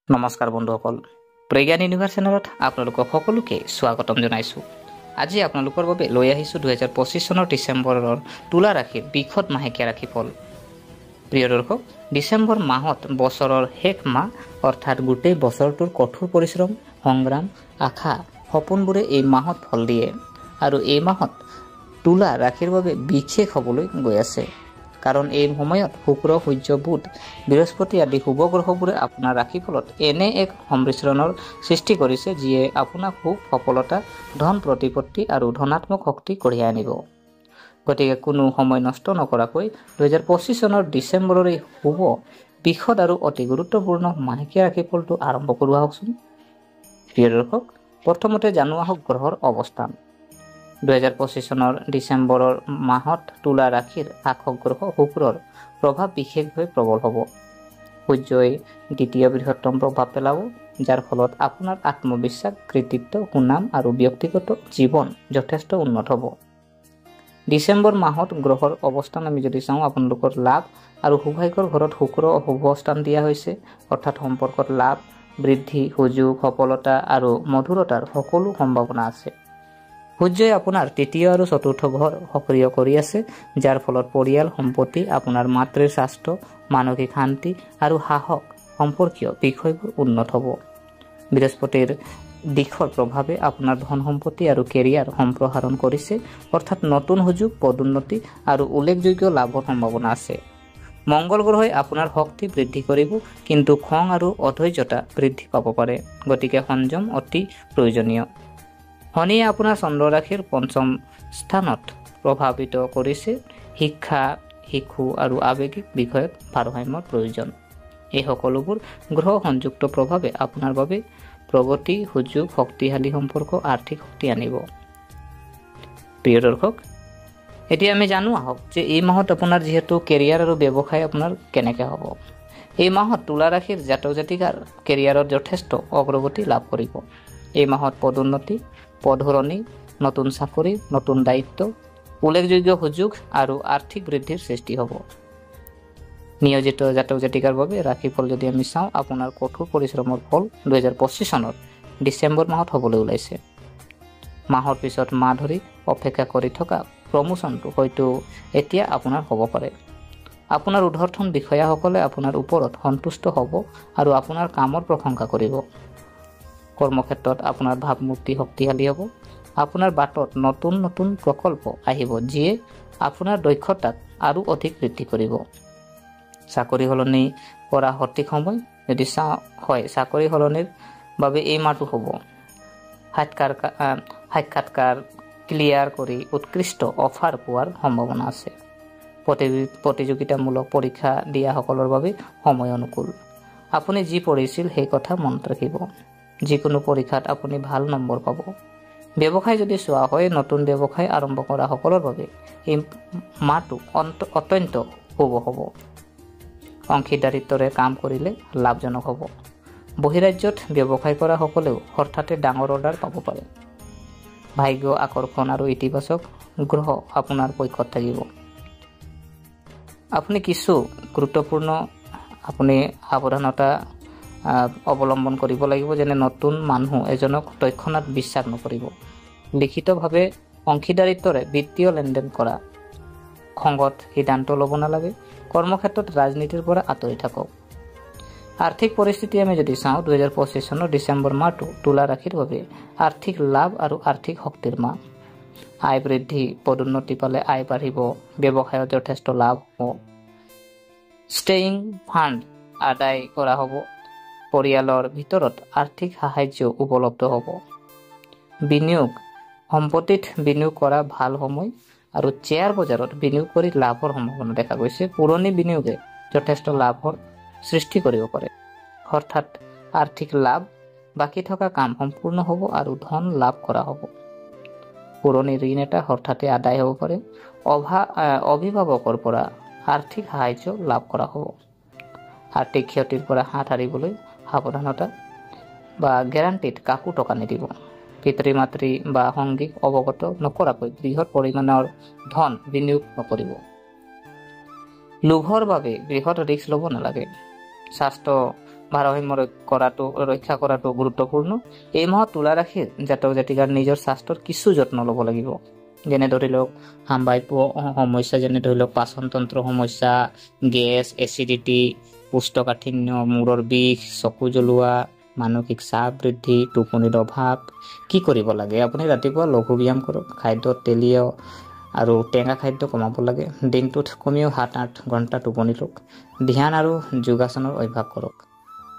নমস্কাৰ বন্ধুসকল, প্ৰজ্ঞান ইউনিভাৰ্ছ চেনেলত আপোনালোকক সকলোকে স্বাগতম জনাইছোঁ। আজি আপোনালোকৰ বাবে লৈ আহিছোঁ 2025 চনৰ ডিচেম্বৰৰ তুলা ৰাশিৰ বিশদ মাহেকীয়া ৰাশিফল। প্ৰিয় দৰ্শক, ডিচেম্বৰ মাহত বছৰৰ শেষ মাহ, অৰ্থাৎ গোটেই বছৰটোৰ কঠোৰ পৰিশ্ৰম, সংগ্ৰাম, আশা, সপোনবোৰে এই মাহত ফল দিয়ে আৰু এই মাহত তুলা ৰাশিৰ বাবে বিশেষ হ'বলৈ গৈ আছে। কাৰণ এই সময়ত শুক্ৰ, সূৰ্য, বুধ, বৃহস্পতি আদি শুভ গ্ৰহবোৰে আপোনাৰ ৰাশিফলত এনে এক সংমিশ্ৰণৰ সৃষ্টি কৰিছে যিয়ে আপোনাক সুখ, সফলতা, ধন প্ৰতিপত্তি আৰু ধনাত্মক শক্তি কঢ়িয়াই আনিব। গতিকে কোনো সময় নষ্ট নকৰাকৈ 2025 চনৰ ডিচেম্বৰৰ এই শুভ, বিশদ আৰু অতি গুৰুত্বপূৰ্ণ মাহেকীয়া ৰাশিফলটো আৰম্ভ কৰোঁ আহকচোন। প্ৰিয় দৰ্শক, প্ৰথমতে জানো আহক গ্ৰহৰ অৱস্থান। 2025 চনৰ ডিচেম্বৰৰ মাহত তুলা ৰাশিৰ শাসক গ্ৰহ শুক্ৰৰ প্ৰভাৱ বিশেষভাৱে প্ৰবল হ'ব। সূৰ্যই দ্বিতীয় বৃহত্তম প্ৰভাৱ পেলাব, যাৰ ফলত আপোনাৰ আত্মবিশ্বাস, কৃতিত্ব, সুনাম আৰু ব্যক্তিগত জীৱন যথেষ্ট উন্নত হ'ব। ডিচেম্বৰ মাহত গ্ৰহৰ অৱস্থান আমি যদি চাওঁ, আপোনালোকৰ লাভ আৰু সৌভাগ্যৰ ঘৰত শুক্ৰ শুভ স্থান দিয়া হৈছে, অৰ্থাৎ সম্পৰ্কত লাভ, বৃদ্ধি, সুযোগ, সফলতা আৰু মধুৰতাৰ সকলো সম্ভাৱনা আছে। সূৰ্যই আপোনাৰ তৃতীয় আৰু চতুৰ্থ ঘৰ সক্ৰিয় কৰি আছে, যাৰ ফলত পৰিয়াল, সম্পত্তি, আপোনাৰ মাতৃৰ স্বাস্থ্য, মানসিক শান্তি আৰু সাহস সম্পৰ্কীয় বিষয়বোৰ উন্নত হ'ব। বৃহস্পতিৰ দিশৰ প্ৰভাৱে আপোনাৰ ধন সম্পত্তি আৰু কেৰিয়াৰ সম্প্ৰসাৰণ কৰিছে, অৰ্থাৎ নতুন সুযোগ, পদোন্নতি আৰু উল্লেখযোগ্য লাভৰ সম্ভাৱনা আছে। মংগল গ্ৰহই আপোনাৰ শক্তি বৃদ্ধি কৰিব, কিন্তু খং আৰু অধৈৰ্যতা বৃদ্ধি পাব পাৰে, গতিকে সংযম অতি প্ৰয়োজনীয়। শনিয়ে আপোনাৰ চন্দ্ৰ ৰাশিৰ পঞ্চম স্থানত প্ৰভাৱিত কৰিছে। শিক্ষা, শিশু আৰু আৱেগিক বিষয়ত ভাৰসাম্যৰ প্ৰয়োজন। এই সকলোবোৰ গ্ৰহ সংযুক্ত প্ৰভাৱে আপোনাৰ বাবে প্ৰগতি, সুযোগ, শক্তিশালী সম্পৰ্ক, আৰ্থিক শক্তি আনিব। প্ৰিয় দৰ্শক, এতিয়া আমি জানো আহক যে এই মাহত আপোনাৰ যিহেতু কেৰিয়াৰ আৰু ব্যৱসায় আপোনাৰ কেনেকৈ হ'ব। এই মাহত তুলা ৰাশিৰ জাতক জাতিকাৰ কেৰিয়াৰত যথেষ্ট অগ্ৰগতি লাভ কৰিব। এই মাহত পদোন্নতি, পদসলনি, নতুন চাকৰি, নতুন দায়িত্ব, উল্লেখযোগ্য সুযোগ আৰু আৰ্থিক বৃদ্ধিৰ সৃষ্টি হ'ব। নিয়োজিত জাতক জাতিকাৰ বাবে ৰাশিফল যদি আমি চাওঁ, আপোনাৰ কঠোৰ পৰিশ্ৰমৰ ফল 2025 চনৰ ডিচেম্বৰ মাহত হ'বলৈ ওলাইছে। মাহৰ পিছত মাহ ধৰি অপেক্ষা কৰি থকা প্ৰমোচনটো হয়তো এতিয়া আপোনাৰ হ'ব পাৰে। আপোনাৰ ঊৰ্ধ্বতন বিষয়াসকলে আপোনাৰ ওপৰত সন্তুষ্ট হ'ব আৰু আপোনাৰ কামৰ প্ৰশংসা কৰিব। কৰ্মক্ষেত্ৰত আপোনাৰ ভাৱমূৰ্তি শক্তিশালী হ'ব। আপোনাৰ বাটত নতুন নতুন প্ৰকল্প আহিব, যিয়ে আপোনাৰ দক্ষতাক আৰু অধিক বৃদ্ধি কৰিব। চাকৰি সলনি কৰা সঠিক সময় যদি হয়, চাকৰি সলনিৰ বাবে এই মাহটো হ'ব। সাক্ষাৎকাৰ ক্লিয়াৰ কৰি উৎকৃষ্ট অফাৰ পোৱাৰ সম্ভাৱনা আছে। প্ৰতিযোগিতামূলক পৰীক্ষা দিয়াসকলৰ বাবে সময় অনুকূল। আপুনি যি পঢ়িছিল সেই কথা মনত ৰাখিব। যিকোনো পৰীক্ষাত আপুনি ভাল নম্বৰ পাব। ব্যৱসায় যদি চোৱা হয়, নতুন ব্যৱসায় আৰম্ভ কৰা সকলৰ বাবে এই মাহটো অত্যন্ত শুভ হ'ব। অংশীদাৰিত্বৰে কাম কৰিলে লাভজনক হ'ব। বহিৰাজ্যত ব্যৱসায় কৰা সকলেও হঠাতে ডাঙৰ অৰ্ডাৰ পাব পাৰে। ভাগ্য, আকৰ্ষণ আৰু ইতিবাচক গ্ৰহ আপোনাৰ পক্ষত থাকিব। আপুনি কিছু গুৰুত্বপূৰ্ণ সাৱধানতা অৱলম্বন কৰিব লাগিব, যেনে নতুন মানুহ এজনক তৎক্ষণাত বিশ্বাস নকৰিব। লিখিতভাৱে অংশীদাৰিত্বৰে বিত্তীয় লেনদেন কৰা। খঙত সিদ্ধান্ত ল'ব নালাগে। কৰ্মক্ষেত্ৰত ৰাজনীতিৰ পৰা আঁতৰি থাকক। আৰ্থিক পৰিস্থিতি আমি যদি চাওঁ, 2025 চনৰ ডিচেম্বৰ মাহটো তুলা ৰাশিৰ বাবে আৰ্থিক লাভ আৰু আৰ্থিক শক্তিৰ মাহ। আয় বৃদ্ধি, পদোন্নতি পালে আয় বাঢ়িব, ব্যৱসায়ত যথেষ্ট লাভ হ'ব। ষ্টেইং ফাণ্ড আদায় কৰা হ'ব। পৰিয়ালৰ ভিতৰত আৰ্থিক সাহায্য উপলব্ধ হ'ব। বিনিয়োগ, সম্পত্তিত বিনিয়োগ কৰা ভাল সময় আৰু শ্বেয়াৰ বজাৰত বিনিয়োগ কৰি লাভৰ সম্ভাৱনা দেখা গৈছে। পুৰণি বিনিয়োগে যথেষ্ট লাভৰ সৃষ্টি কৰিব পাৰে। অৰ্থাৎ আৰ্থিক লাভ, বাকী থকা কাম সম্পূৰ্ণ হ'ব আৰু ধন লাভ কৰা হ'ব। পুৰণি ঋণ এটা হঠাতে আদায় হ'ব পাৰে। অভিভাৱকৰ পৰা আৰ্থিক সাহায্য লাভ কৰা হ'ব। আৰ্থিক ক্ষতিৰ পৰা হাত সাৰিবলৈ সাৱধানতা বা গেৰাণ্টিত কাকো টকা নিদিব। পিতৃ মাতৃ বা সংগীক অৱগত নকৰাকৈ বৃহৎ পৰিমাণৰ ধন বিনিয়োগ নকৰিব। লোভৰ বাবে বৃহৎ ৰিস্ক ল'ব নালাগে। স্বাস্থ্য ভাৰসাম্য ৰক্ষা কৰাটো গুৰুত্বপূৰ্ণ। এই মাহত তুলা ৰাশিৰ জাতক জাতিকাৰ নিজৰ স্বাস্থ্যৰ কিছু যত্ন ল'ব লাগিব। যেনে ধৰি লওক সাম্ভাব্য সমস্যা, যেনে ধৰি লওক পাচন তন্ত্ৰ সমস্যা, গেছ, এচিডিটি, কোষ্ঠকাঠিন্য, মূৰৰ বিষ, চকু জ্বলোৱা, মানসিক চাপ বৃদ্ধি, টোপনিৰ অভাৱ। কি কৰিব লাগে? আপুনি ৰাতিপুৱা লঘু ব্যায়াম কৰক, খাদ্যত তেলীয় আৰু টেঙা খাদ্য কমাব লাগে। দিনটোত কমেও 7-8 ঘণ্টা টোপনি লওক। ধ্যান আৰু যোগাসনৰ অভ্যাস কৰক।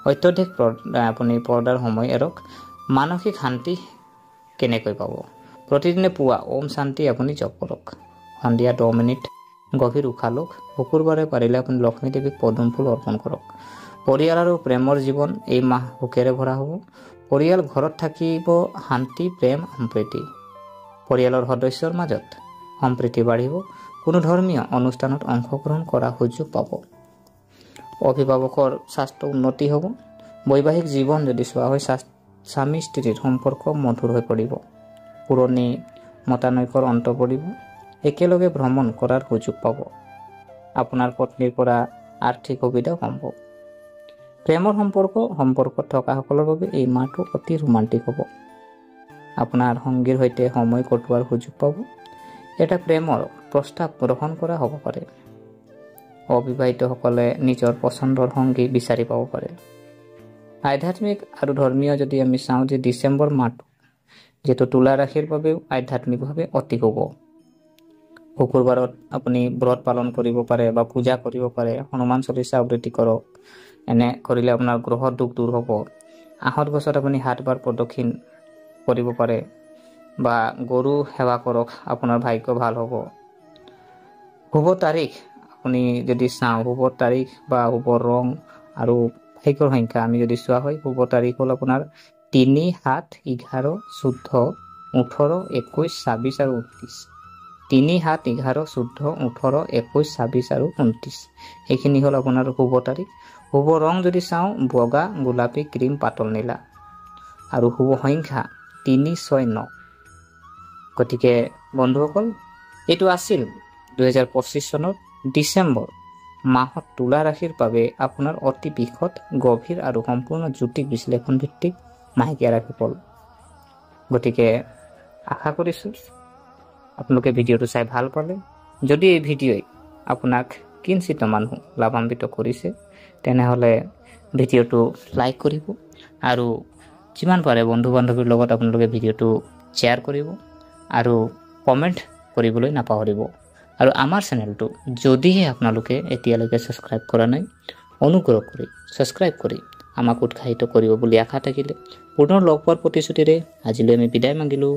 অত্যধিক আপুনি পৰ্দাৰ সময় এৰক। মানসিক শান্তি কেনেকৈ পাব? প্ৰতিদিনে পুৱা ওম শান্তি আপুনি জপ কৰক। সন্ধিয়া 10 মিনিট গভীৰ উশাহ লওক। শুকুৰবাৰে পাৰিলে আপুনি লক্ষ্মী দেৱীক পদুম ফুল অৰ্পণ কৰক। পৰিয়াল আৰু প্ৰেমৰ জীৱন এই মাহ সুখেৰে ভৰা হ'ব। পৰিয়াল ঘৰত থাকিব শান্তি, প্ৰেম, সম্প্ৰীতি। পৰিয়ালৰ সদস্যৰ মাজত সম্প্ৰীতি বাঢ়িব। কোনো ধৰ্মীয় অনুষ্ঠানত অংশগ্ৰহণ কৰাৰ সুযোগ পাব। অভিভাৱকৰ স্বাস্থ্য উন্নতি হ'ব। বৈবাহিক জীৱন যদি চোৱা হয়, স্বামী স্ত্ৰীৰ সম্পৰ্ক মধুৰ হৈ পৰিব। পুৰণি মতানৈক্যৰ অন্ত পৰিব। একেলগে ভ্ৰমণ কৰাৰ সুযোগ পাব। আপোনাৰ পত্নীৰ পৰা আৰ্থিক সুবিধা সম্ভৱ। প্ৰেমৰ সম্পৰ্কত থকাসকলৰ বাবে এই মাহটো অতি ৰোমান্টিক হ'ব। আপোনাৰ সংগীৰ সৈতে সময় কটোৱাৰ সুযোগ পাব। এটা প্ৰেমৰ প্ৰস্তাৱ গ্ৰহণ কৰা হ'ব পাৰে। অবিবাহিতসকলে নিজৰ পচন্দৰ সংগী বিচাৰি পাব পাৰে। আধ্যাত্মিক আৰু ধৰ্মীয় যদি আমি চাওঁ যে ডিচেম্বৰ মাহটো যিহেতু তুলা ৰাশিৰ বাবেও আধ্যাত্মিকভাৱে অতি শুভ। শুকুৰবাৰত আপুনি ব্ৰত পালন কৰিব পাৰে বা পূজা কৰিব পাৰে। হনুমান চলিচা আবৃত্তি কৰক। এনে কৰিলে আপোনাৰ গ্ৰহৰ দুখ দূৰ হ'ব। আঁহত গছত আপুনি 7 বাৰ প্ৰদক্ষিণ কৰিব পাৰে বা গৰু সেৱা কৰক, আপোনাৰ ভাগ্য ভাল হ'ব। শুভ তাৰিখ আপুনি যদি চাওঁ, শুভ তাৰিখ বা শুভ ৰং আৰু ভাগ্যৰ সংখ্যা আমি যদি চোৱা হয়, শুভ তাৰিখ হ'ল আপোনাৰ 3, 7, 11, 14, 18, 21, 26 আৰু 29। 3, 7, 11, 14, 18, 21, 26 আৰু 29 এইখিনি হ'ল আপোনাৰ শুভ তাৰিখ। শুভ ৰং যদি চাওঁ, বগা, গোলাপী, ক্ৰীম, পাতল নীলা। আৰু শুভ সংখ্যা 3, 6, 9। গতিকে বন্ধুসকল, এইটো আছিল 2025 চনৰ ডিচেম্বৰ মাহত তুলা ৰাশিৰ বাবে আপোনাৰ অতি বিশদ, গভীৰ আৰু সম্পূৰ্ণ জ্যোতিষ বিশ্লেষণ ভিত্তিক মাহেকীয়া ৰাশিফল। গতিকে আশা কৰিছোঁ আপোনালোকে ভিডিঅ'টো চাই ভাল পালে। যদি এই ভিডিঅ'ই আপোনাক কিঞ্চিত মানুহ লাভান্বিত কৰিছে, তেনেহ'লে ভিডিঅ'টো লাইক কৰিব আৰু যিমান পাৰে বন্ধু বান্ধৱীৰ লগত আপোনালোকে ভিডিঅ'টো শ্বেয়াৰ কৰিব আৰু কমেণ্ট কৰিবলৈ নাপাহৰিব। আৰু আমাৰ চেনেলটো যদিহে আপোনালোকে এতিয়ালৈকে ছাবস্ক্ৰাইব কৰা নাই, অনুগ্ৰহ কৰি ছাবস্ক্ৰাইব কৰি আমাক উৎসাহিত কৰিব বুলি আশা থাকিলে পুনৰ লগ পোৱাৰ প্ৰতিশ্ৰুতিৰে আজিলৈ আমি বিদায় মাগিলোঁ।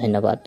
ধন্যবাদ।